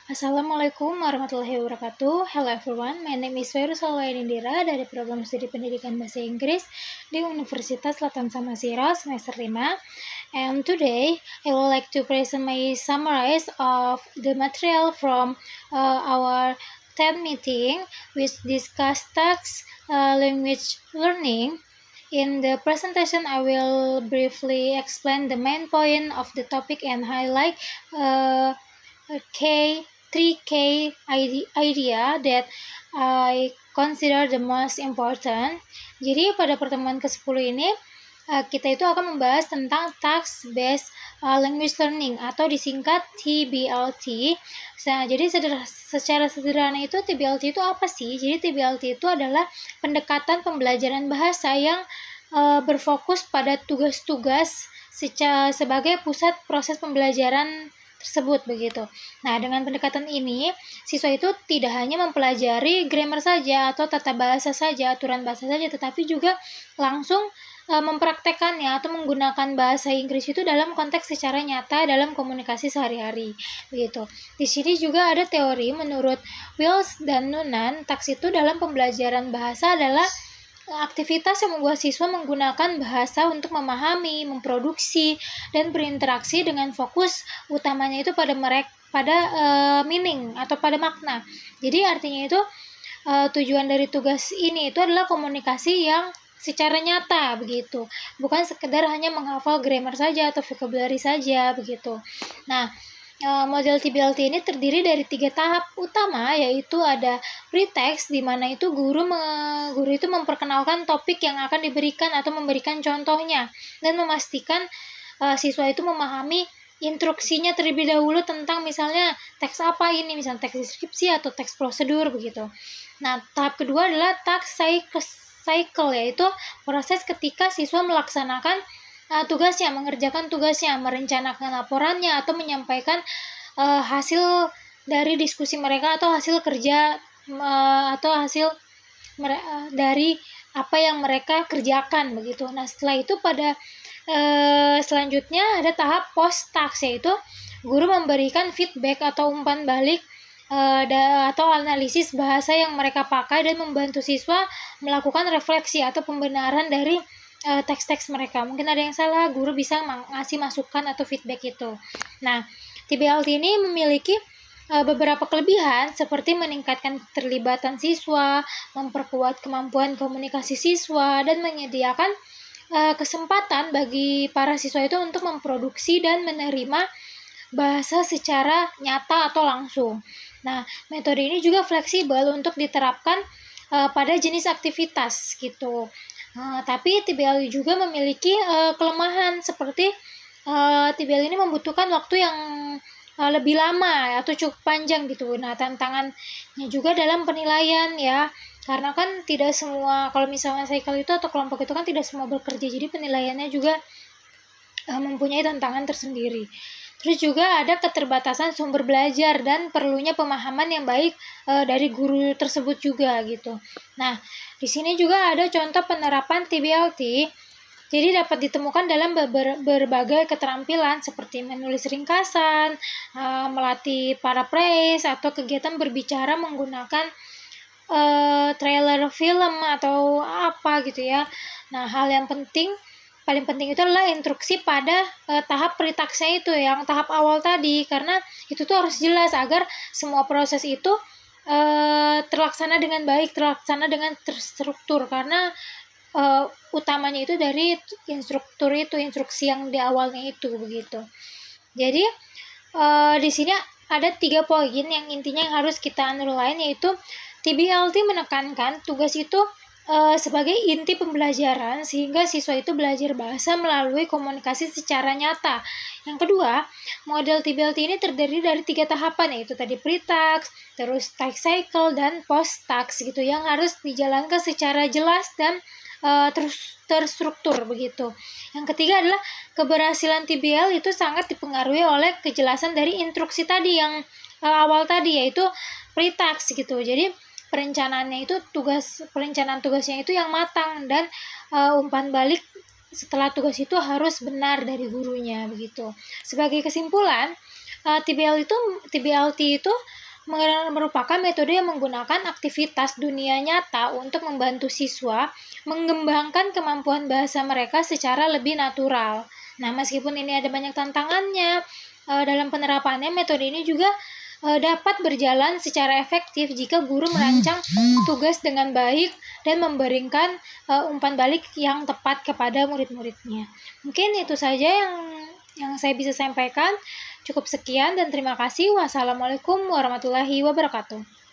Assalamualaikum warahmatullahi wabarakatuh. Hello everyone, my name is Feiruz Indira dari program studi pendidikan bahasa Inggris di Universitas Selatan Samosir semester 5. And today I would like to present my summary of the material from our 10th meeting which discussed text language learning. In the presentation, I will briefly explain the main point of the topic and highlight three key idea that I consider the most important. Jadi pada pertemuan ke-10 ini kita itu akan membahas tentang Task Based Language Learning atau disingkat TBLT. Nah, jadi secara sederhana itu TBLT itu apa sih? Jadi TBLT itu adalah pendekatan pembelajaran bahasa yang berfokus pada tugas-tugas sebagai pusat proses pembelajaran tersebut begitu. Nah, dengan pendekatan ini, siswa itu tidak hanya mempelajari grammar saja atau tata bahasa saja, aturan bahasa saja, tetapi juga langsung mempraktekannya atau menggunakan bahasa Inggris itu dalam konteks secara nyata dalam komunikasi sehari-hari begitu. Di sini juga ada teori menurut Wills dan Noonan, TAKS itu dalam pembelajaran bahasa adalah aktivitas yang membuat siswa menggunakan bahasa untuk memahami, memproduksi, dan berinteraksi dengan fokus utamanya itu pada meaning atau pada makna. Jadi artinya itu tujuan dari tugas ini itu adalah komunikasi yang secara nyata begitu, bukan sekedar hanya menghafal grammar saja atau vocabulary saja begitu. Nah, model TBLT ini terdiri dari 3 tahap utama, yaitu ada pre-text, di mana itu guru itu memperkenalkan topik yang akan diberikan atau memberikan contohnya dan memastikan siswa itu memahami instruksinya terlebih dahulu tentang misalnya teks apa ini, misalnya teks deskripsi atau teks prosedur begitu. Nah, tahap kedua adalah task cycle, yaitu proses ketika siswa melaksanakan tugasnya, mengerjakan tugasnya, merencanakan laporannya, atau menyampaikan hasil dari diskusi mereka atau hasil kerja atau hasil dari apa yang mereka kerjakan begitu. Nah, setelah itu pada selanjutnya ada tahap post-task, yaitu guru memberikan feedback atau umpan balik atau analisis bahasa yang mereka pakai dan membantu siswa melakukan refleksi atau pembenaran dari teks-teks mereka. Mungkin ada yang salah, guru bisa ngasih masukan atau feedback itu. Nah, TBLT ini memiliki beberapa kelebihan seperti meningkatkan keterlibatan siswa, memperkuat kemampuan komunikasi siswa, dan menyediakan kesempatan bagi para siswa itu untuk memproduksi dan menerima bahasa secara nyata atau langsung. Nah, metode ini juga fleksibel untuk diterapkan pada jenis aktivitas gitu. Tapi TBL juga memiliki kelemahan seperti TBL ini membutuhkan waktu yang lebih lama atau cukup panjang gitu. Nah, tantangannya juga dalam penilaian ya, karena kan tidak semua, kalau misalnya cycle itu atau kelompok itu kan tidak semua bekerja, jadi penilaiannya juga mempunyai tantangan tersendiri. Terus juga ada keterbatasan sumber belajar dan perlunya pemahaman yang baik dari guru tersebut juga gitu. Nah, di sini juga ada contoh penerapan TBLT. Jadi dapat ditemukan dalam berbagai keterampilan seperti menulis ringkasan, melatih paraphrase, atau kegiatan berbicara menggunakan trailer film atau apa gitu ya. Nah, hal yang paling penting itu adalah instruksi pada tahap pre-taksnya itu, yang tahap awal tadi, karena itu tuh harus jelas agar semua proses itu terlaksana dengan baik, terlaksana dengan terstruktur, karena utamanya itu dari instruksi yang di awalnya itu begitu. Jadi di sini ada 3 poin yang intinya yang harus kita underline, yaitu TBLT menekankan tugas itu sebagai inti pembelajaran sehingga siswa itu belajar bahasa melalui komunikasi secara nyata. Yang kedua, model TBLT ini terdiri dari 3 tahapan, yaitu tadi pre-task, terus task cycle, dan post-task gitu, yang harus dijalankan secara jelas dan terstruktur begitu. Yang ketiga adalah keberhasilan TBL itu sangat dipengaruhi oleh kejelasan dari instruksi tadi yang awal tadi, yaitu pre-task gitu. Jadi perencanaannya itu perencanaan tugasnya itu yang matang, dan umpan balik setelah tugas itu harus benar dari gurunya begitu. Sebagai kesimpulan, TBLT itu merupakan metode yang menggunakan aktivitas dunia nyata untuk membantu siswa mengembangkan kemampuan bahasa mereka secara lebih natural. Nah, meskipun ini ada banyak tantangannya, dalam penerapannya metode ini juga dapat berjalan secara efektif jika guru merancang tugas dengan baik dan memberikan umpan balik yang tepat kepada murid-muridnya. Mungkin itu saja yang saya bisa sampaikan. Cukup sekian dan terima kasih. Wassalamualaikum warahmatullahi wabarakatuh.